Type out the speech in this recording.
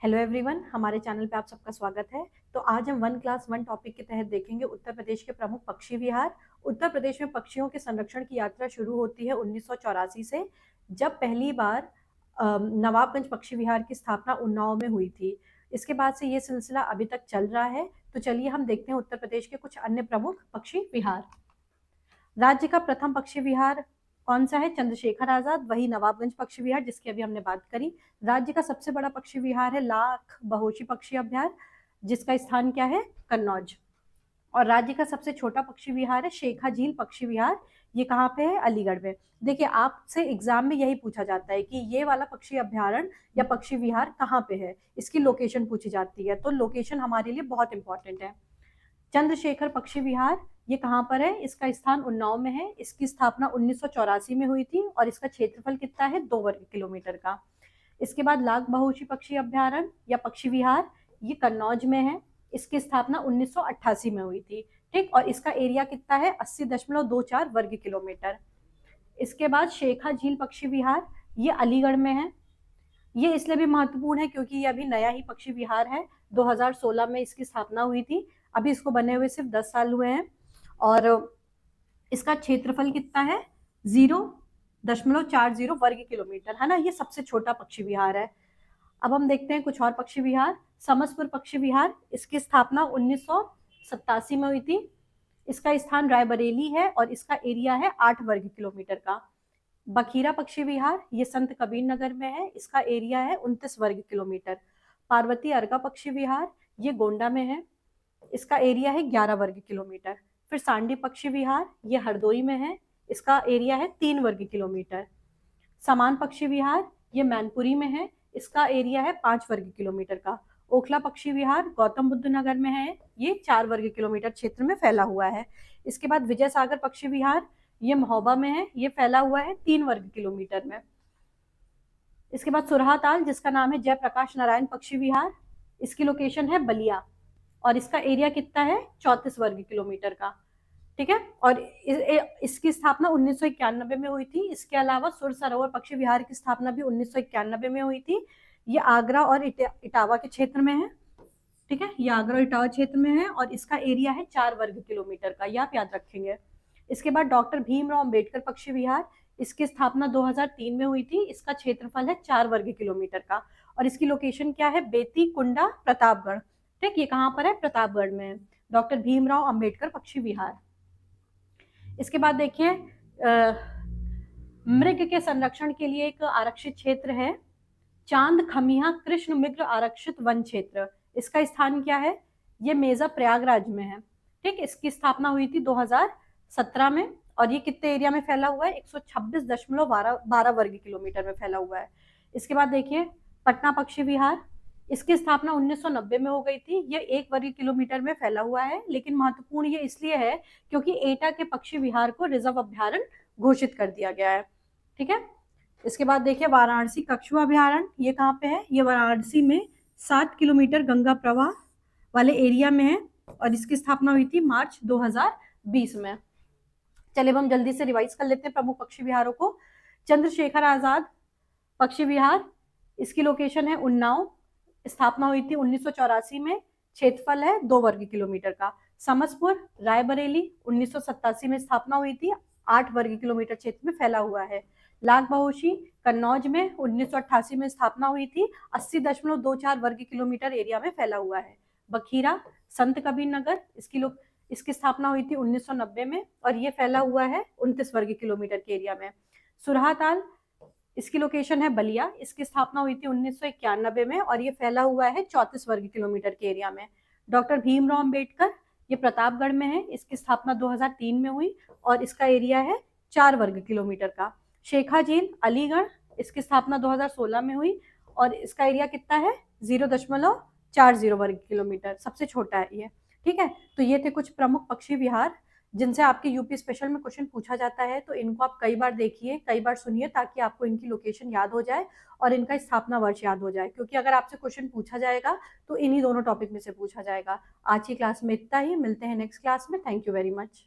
Hello everyone, हमारे channel पे आप सबका स्वागत है। तो आज हम वन क्लास वन टॉपिक के तहत देखेंगे उत्तर प्रदेश के प्रमुख पक्षी विहार। उत्तर प्रदेश में पक्षियों के संरक्षण की यात्रा शुरू होती है 1984 से, जब पहली बार नवाबगंज पक्षी विहार की स्थापना उन्नाव में हुई थी। इसके बाद से ये सिलसिला अभी तक चल रहा है। तो चलिए हम देखते हैं उत्तर प्रदेश के कुछ अन्य प्रमुख पक्षी विहार। राज्य का प्रथम पक्षी विहार कौन सा है? चंद्रशेखर आजाद, वही नवाबगंज पक्षी विहार जिसकी अभी हमने बात करी। राज्य का सबसे बड़ा पक्षी विहार है लाख बहोशी पक्षी अभ्यारण्य, जिसका स्थान क्या है? कन्नौज। और राज्य का सबसे छोटा पक्षी विहार है शेखा झील पक्षी विहार। ये कहाँ पे है? अलीगढ़ में। देखिए, आपसे एग्जाम में यही पूछा जाता है कि ये वाला पक्षी अभ्यारण्य या पक्षी विहार कहाँ पे है, इसकी लोकेशन पूछी जाती है। तो लोकेशन हमारे लिए बहुत इंपॉर्टेंट है। चंद्रशेखर पक्षी विहार ये कहाँ पर है? इसका स्थान उन्नाव में है। इसकी स्थापना 1984 में हुई थी और इसका क्षेत्रफल कितना है? 2 वर्ग किलोमीटर का। इसके बाद लाख बहोशी पक्षी अभ्यारण्य या पक्षी विहार, ये कन्नौज में है। इसकी स्थापना 1988 में हुई थी। ठीक, और इसका एरिया कितना है? 80.24 वर्ग किलोमीटर। इसके बाद शेखा झील पक्षी विहार, ये अलीगढ़ में है। ये इसलिए भी महत्वपूर्ण है क्योंकि ये अभी नया ही पक्षी विहार है। 2016 में इसकी स्थापना हुई थी। अभी इसको बने हुए सिर्फ 10 साल हुए हैं। और इसका क्षेत्रफल कितना है? 0.40 वर्ग किलोमीटर है ना। ये सबसे छोटा पक्षी विहार है। अब हम देखते हैं कुछ और पक्षी विहार। समसपुर पक्षी विहार, इसकी स्थापना 1987 में हुई थी। इसका स्थान रायबरेली है और इसका एरिया है 8 वर्ग किलोमीटर का। बखीरा पक्षी विहार, ये संत कबीर नगर में है। इसका एरिया है 29 वर्ग किलोमीटर। पार्वती अर्का पक्षी विहार, ये गोंडा में है। इसका एरिया है 11 वर्ग किलोमीटर। फिर सांडी पक्षी विहार, ये हरदोई में है। इसका एरिया है 3 वर्ग किलोमीटर। समान पक्षी विहार, ये मैनपुरी में है। इसका एरिया है 5 वर्ग किलोमीटर का। ओखला पक्षी विहार गौतम बुद्ध नगर में है। ये 4 वर्ग किलोमीटर क्षेत्र में फैला हुआ है। इसके बाद विजय सागर पक्षी विहार, ये महोबा में है। ये फैला हुआ है 3 वर्ग किलोमीटर में। इसके बाद सुरहाताल, जिसका नाम है जयप्रकाश नारायण पक्षी विहार, इसकी लोकेशन है बलिया और इसका एरिया कितना है? 34 वर्ग किलोमीटर का। ठीक है, और इसकी स्थापना 1991 में हुई थी। इसके अलावा सुर सरोवर पक्षी विहार की स्थापना भी 1991 में हुई थी। ये आगरा और इटावा के क्षेत्र में है। ठीक है, ये आगरा और इटावा क्षेत्र में है और इसका एरिया है 4 वर्ग किलोमीटर का। ये आप याद रखेंगे। इसके बाद डॉक्टर भीमराव अंबेडकर पक्षी विहार, इसकी स्थापना 2003 में हुई थी। इसका क्षेत्रफल है 4 वर्ग किलोमीटर का और इसकी लोकेशन क्या है? बेती कुंडा प्रतापगढ़। ठीक, ये कहाँ पर है? प्रतापगढ़ में है। डॉक्टर भीमराव अंबेडकर पक्षी विहार। इसके बाद देखिए, मृग के संरक्षण के लिए एक आरक्षित क्षेत्र है चांद खमिया कृष्ण मृग आरक्षित वन क्षेत्र। इसका स्थान क्या है? ये मेजा प्रयागराज में है। ठीक, इसकी स्थापना हुई थी 2017 में और ये कितने एरिया में फैला हुआ है? 126.12 वर्ग किलोमीटर में फैला हुआ है। इसके बाद देखिए पटना पक्षी विहार, इसकी स्थापना 1990 में हो गई थी। ये 1 वर्ग किलोमीटर में फैला हुआ है, लेकिन महत्वपूर्ण ये इसलिए है क्योंकि एटा के पक्षी विहार को रिजर्व अभ्यारण्य घोषित कर दिया गया है। ठीक है, इसके बाद देखिए वाराणसी कछुआ अभ्यारण्य, ये कहाँ पे है? ये वाराणसी में 7 किलोमीटर गंगा प्रवाह वाले एरिया में है और इसकी स्थापना हुई थी मार्च 2020 में। चलिए अब हम जल्दी से रिवाइज कर लेते हैं प्रमुख पक्षी विहारों को। चंद्रशेखर आजाद पक्षी विहार, इसकी लोकेशन है उन्नाव। स्थापना हुई थी 1984 में। क्षेत्रफल है 2 वर्ग किलोमीटर का। समसपुर रायबरेली 1987 में स्थापना हुई थी। 8 वर्ग किलोमीटर क्षेत्र में फैला हुआ है। लाख बहोशी कन्नौज में 1988 में स्थापना हुई थी। 80.24 वर्ग किलोमीटर एरिया में फैला हुआ है। बखीरा संत कबीर नगर, इसकी स्थापना हुई थी 1990 में और ये फैला हुआ है 29 वर्ग किलोमीटर के एरिया में। सुरहाताल, इसकी लोकेशन है बलिया। इसकी स्थापना हुई थी 1991 में और ये फैला हुआ है 34 वर्ग किलोमीटर के एरिया में। डॉक्टर भीमराव अंबेडकर, ये प्रतापगढ़ में है। इसकी स्थापना 2003 में हुई और इसका एरिया है 4 वर्ग किलोमीटर का। शेखा झील अलीगढ़, इसकी स्थापना 2016 में हुई और इसका एरिया कितना है? 0.40 वर्ग किलोमीटर, सबसे छोटा है ये। ठीक है, तो ये थे कुछ प्रमुख पक्षी विहार जिनसे आपके यूपी स्पेशल में क्वेश्चन पूछा जाता है। तो इनको आप कई बार देखिए, कई बार सुनिए, ताकि आपको इनकी लोकेशन याद हो जाए और इनका स्थापना वर्ष याद हो जाए, क्योंकि अगर आपसे क्वेश्चन पूछा जाएगा तो इन्हीं दोनों टॉपिक में से पूछा जाएगा। आज की क्लास में इतना ही, मिलते हैं नेक्स्ट क्लास में। Thank you very much.